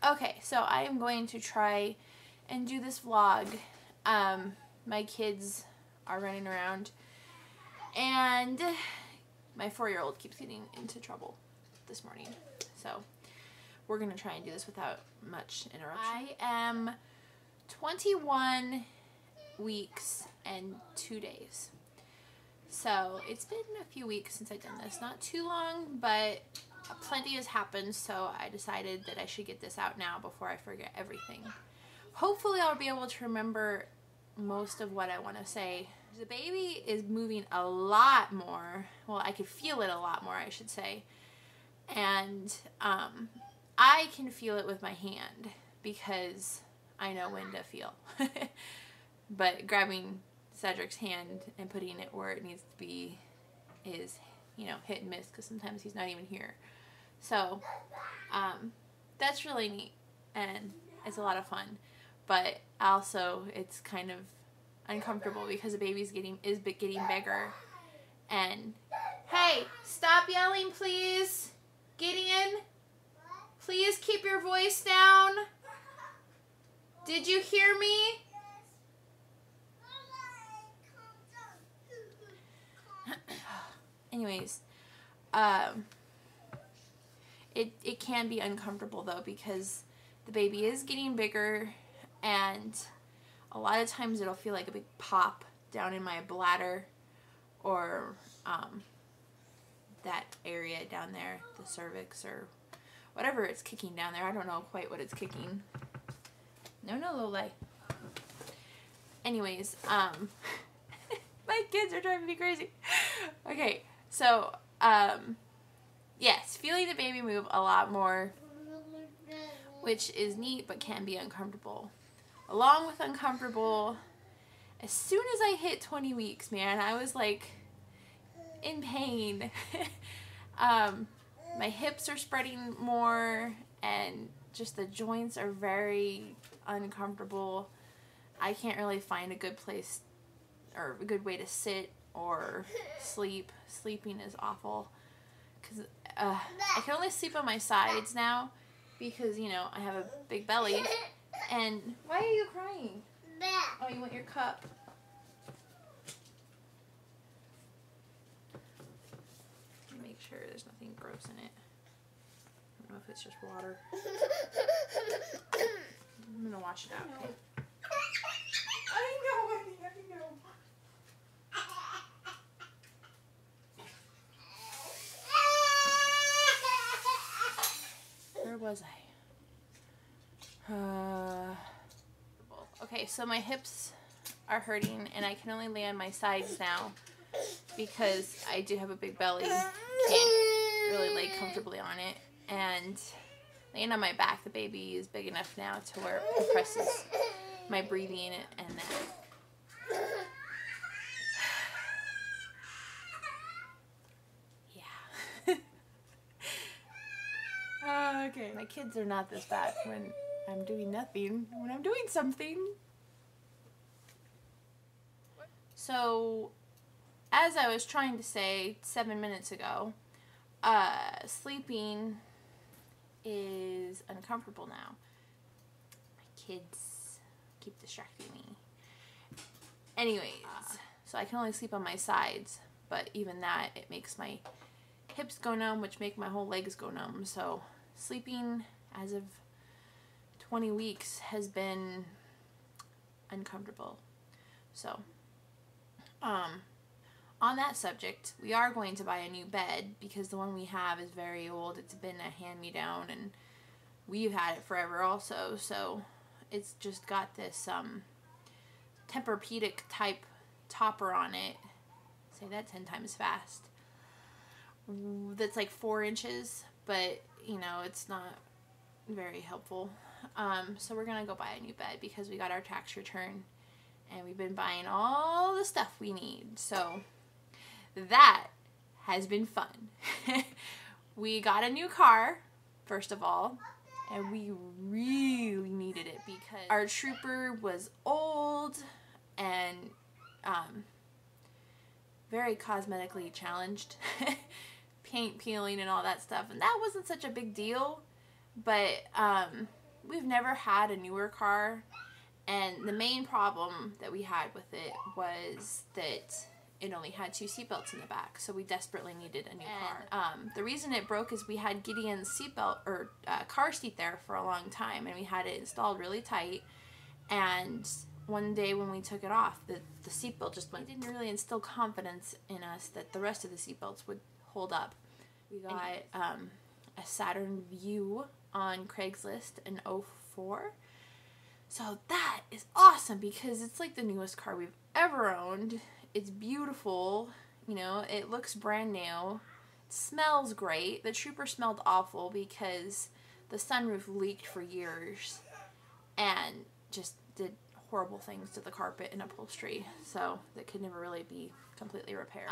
Okay, so I am going to try and do this vlog. My kids are running around, and my 4-year-old keeps getting into trouble this morning. So we're going to try and do this without much interruption. I am 21 weeks and 2 days. So it's been a few weeks since I've done this. Not too long, but plenty has happened, so I decided that I should get this out now before I forget everything. Hopefully I'll be able to remember most of what I want to say. The baby is moving a lot more. Well, I could feel it a lot more, I should say. And I can feel it with my hand because I know when to feel. But grabbing Cedric's hand and putting it where it needs to be is, you know, hit and miss because sometimes he's not even here. So that's really neat and it's a lot of fun. But also it's kind of uncomfortable because the baby's getting bigger. And hey, stop yelling, please. Gideon, please keep your voice down. Did you hear me? Anyways, it can be uncomfortable though because the baby is getting bigger, and a lot of times it'll feel like a big pop down in my bladder or that area down there, the cervix or whatever it's kicking down there. I don't know quite what it's kicking. No, Lolay. Anyways, my kids are driving me crazy. Okay, so, yes, feeling the baby move a lot more, which is neat but can be uncomfortable. Along with uncomfortable, as soon as I hit 20 weeks, man, I was like in pain. My hips are spreading more and just the joints are very uncomfortable. I can't really find a good place or a good way to sit or sleep. Sleeping is awful because I can only sleep on my sides now because, you know, I have a big belly. And why are you crying? Oh, you want your cup? Let me make sure there's nothing gross in it. I don't know if it's just water. I'm gonna wash it out. Okay. I know. Where was I? Okay, so my hips are hurting and I can only lay on my sides now because I do have a big belly. Can't really lay comfortably on it. And laying on my back, the baby is big enough now to where it compresses my breathing and that. Yeah. Okay. My kids are not this bad when I'm doing nothing, when I'm doing something. So, as I was trying to say 7 minutes ago, sleeping is uncomfortable now. My kids keep distracting me. Anyways, so I can only sleep on my sides, but even that, it makes my hips go numb, which make my whole legs go numb. So sleeping as of 20 weeks has been uncomfortable. So, on that subject, we are going to buy a new bed because the one we have is very old. It's been a hand-me-down and we've had it forever also. So it's just got this Tempur-Pedic type topper on it. Say that 10 times fast. That's like 4 inches, but you know, it's not very helpful. So we're gonna go buy a new bed because we got our tax return and we've been buying all the stuff we need. So that has been fun. We got a new car, first of all, and we really needed it because our Trooper was old and very cosmetically challenged. Paint peeling and all that stuff, and that wasn't such a big deal, but we've never had a newer car, and the main problem that we had with it was that it only had 2 seatbelts in the back, so we desperately needed a new car. The reason it broke is we had Gideon's seatbelt or car seat there for a long time, and we had it installed really tight. And one day when we took it off, the seatbelt just went. It didn't really instill confidence in us that the rest of the seatbelts would hold up. We got a Saturn Vue on Craigslist in '04. So that is awesome because it's like the newest car we've ever owned. It's beautiful, you know, it looks brand new. It smells great. The Trooper smelled awful because the sunroof leaked for years and just did horrible things to the carpet and upholstery, so that could never really be completely repaired.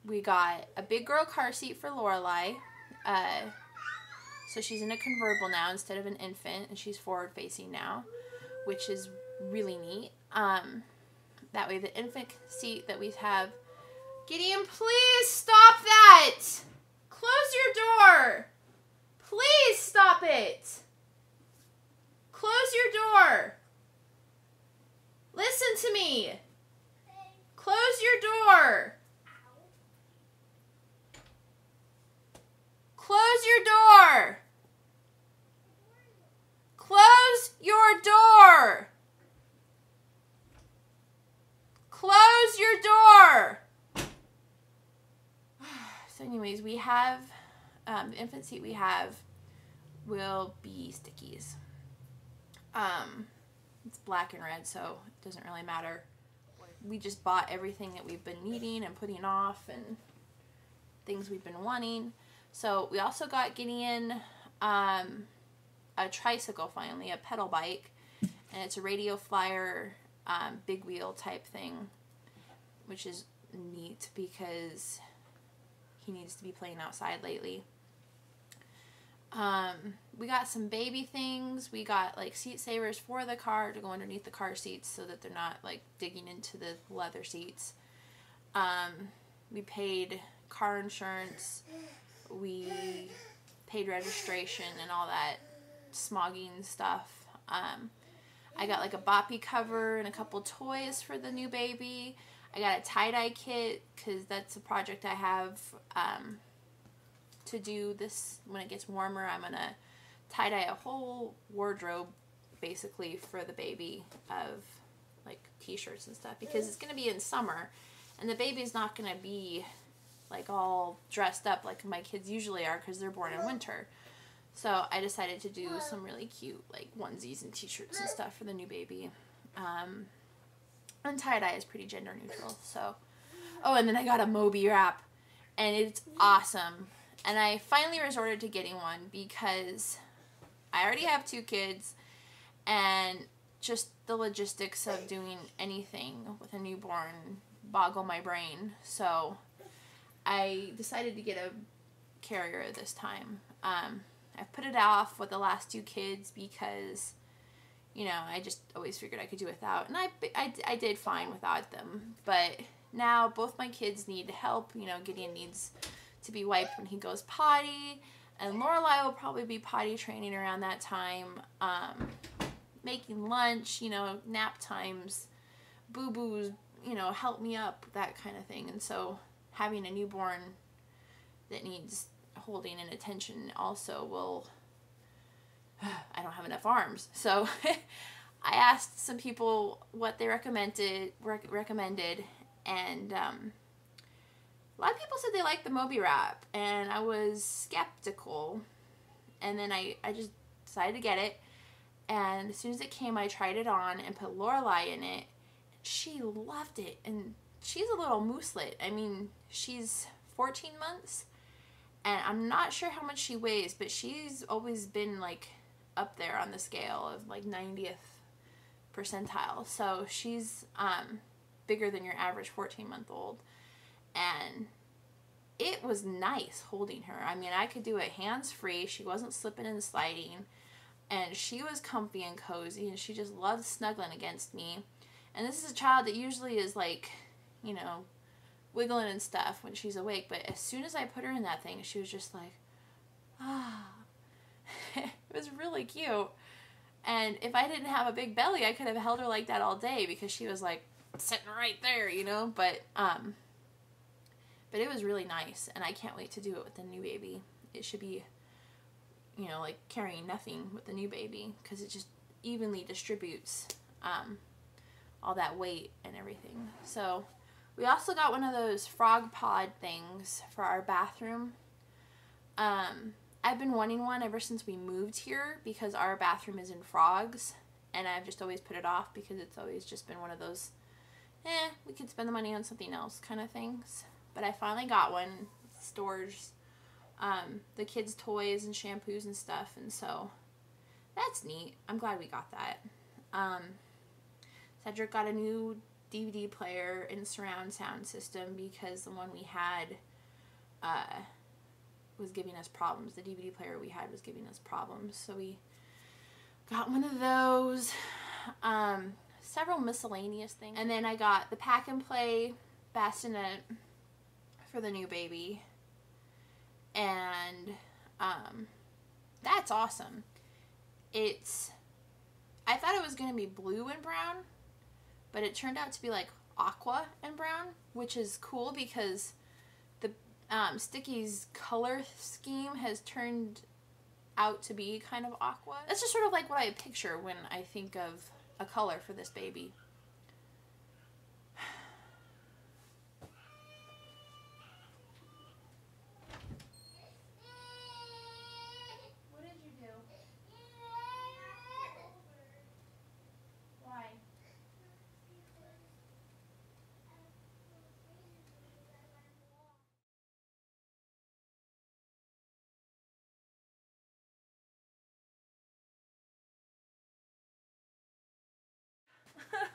We got a big girl car seat for Lorelai. So she's in a convertible now instead of an infant, and she's forward facing now, which is really neat. That way the infant seat that we have... Gideon, please stop that! Close your door! Please stop it! Close your door! Listen to me! Close your door! Close your door! Close your door! Close your door! So anyways, we have, the infant seat we have will be stickies. It's black and red, so it doesn't really matter. We just bought everything that we've been needing and putting off and things we've been wanting. So we also got Gideon a tricycle finally, a pedal bike, and it's a Radio Flyer big wheel type thing, which is neat because he needs to be playing outside lately. We got some baby things. We got like seat savers for the car to go underneath the car seats so that they're not like digging into the leather seats. We paid car insurance. We paid registration and all that smogging stuff. I got like a boppy cover and a couple toys for the new baby. I got a tie-dye kit because that's a project I have to do this when it gets warmer. I'm going to tie-dye a whole wardrobe basically for the baby of like t-shirts and stuff because it's going to be in summer and the baby's not going to be like all dressed up like my kids usually are because they're born in winter. So I decided to do some really cute like onesies and t-shirts and stuff for the new baby. And tie-dye is pretty gender neutral. So, oh, and then I got a Moby wrap and it's awesome. And I finally resorted to getting one because I already have 2 kids and just the logistics of doing anything with a newborn boggle my brain. So I decided to get a carrier this time. I put it off with the last 2 kids because, you know, I just always figured I could do without. And I did fine without them. But now both my kids need help. You know, Gideon needs to be wiped when he goes potty. And Lorelai will probably be potty training around that time. Making lunch, you know, nap times, boo-boos, you know, help me up, that kind of thing. And so having a newborn that needs holding and attention also will... I don't have enough arms. So I asked some people what they recommended, and a lot of people said they liked the Moby wrap, and I was skeptical, and then I just decided to get it, and as soon as it came, I tried it on and put Lorelai in it. She loved it, and she's a little mooselet. I mean, she's 14 months, and I'm not sure how much she weighs, but she's always been, like, up there on the scale of, like, 90th percentile. So she's bigger than your average 14-month-old, and it was nice holding her. I mean, I could do it hands-free. She wasn't slipping and sliding, and she was comfy and cozy, and she just loved snuggling against me. And this is a child that usually is, like, you know, wiggling and stuff when she's awake, but as soon as I put her in that thing, she was just like, ah. It was really cute. And if I didn't have a big belly, I could have held her like that all day because she was like sitting right there, you know, but it was really nice, and I can't wait to do it with the new baby. It should be, you know, like carrying nothing with the new baby because it just evenly distributes all that weight and everything. So we also got one of those frog pod things for our bathroom. I've been wanting one ever since we moved here because our bathroom is in frogs, and I've just always put it off because it's always just been one of those, we could spend the money on something else kind of things. But I finally got one. It stores the kids' toys and shampoos and stuff, and so that's neat. I'm glad we got that. Cedric got a new DVD player and surround sound system because the one we had was giving us problems. The DVD player we had was giving us problems, so we got one of those. Several miscellaneous things. And then I got the pack and play bassinet for the new baby. And that's awesome. I thought it was going to be blue and brown, but it turned out to be like aqua and brown, which is cool because the Sticky's color scheme has turned out to be kind of aqua. That's just sort of like what I picture when I think of a color for this baby. What did you do? Why?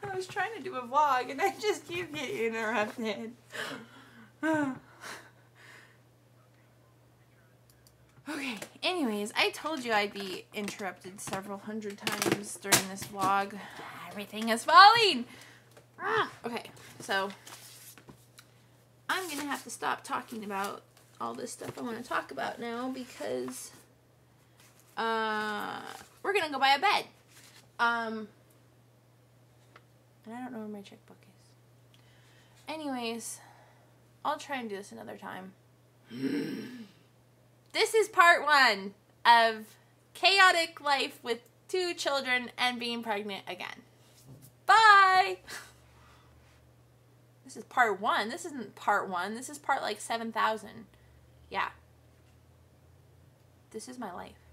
I was trying to do a vlog and I just keep getting interrupted. Okay, anyways, I told you I'd be interrupted several hundred times during this vlog. Everything is falling! Okay, so I'm gonna have to stop talking about all this stuff I want to talk about now because we're gonna go buy a bed. And I don't know where my checkbook is. Anyways, I'll try and do this another time. This is part 1 of chaotic life with 2 children and being pregnant again. Bye! This is part 1. This isn't part 1. This is part like 7,000. Yeah. This is my life.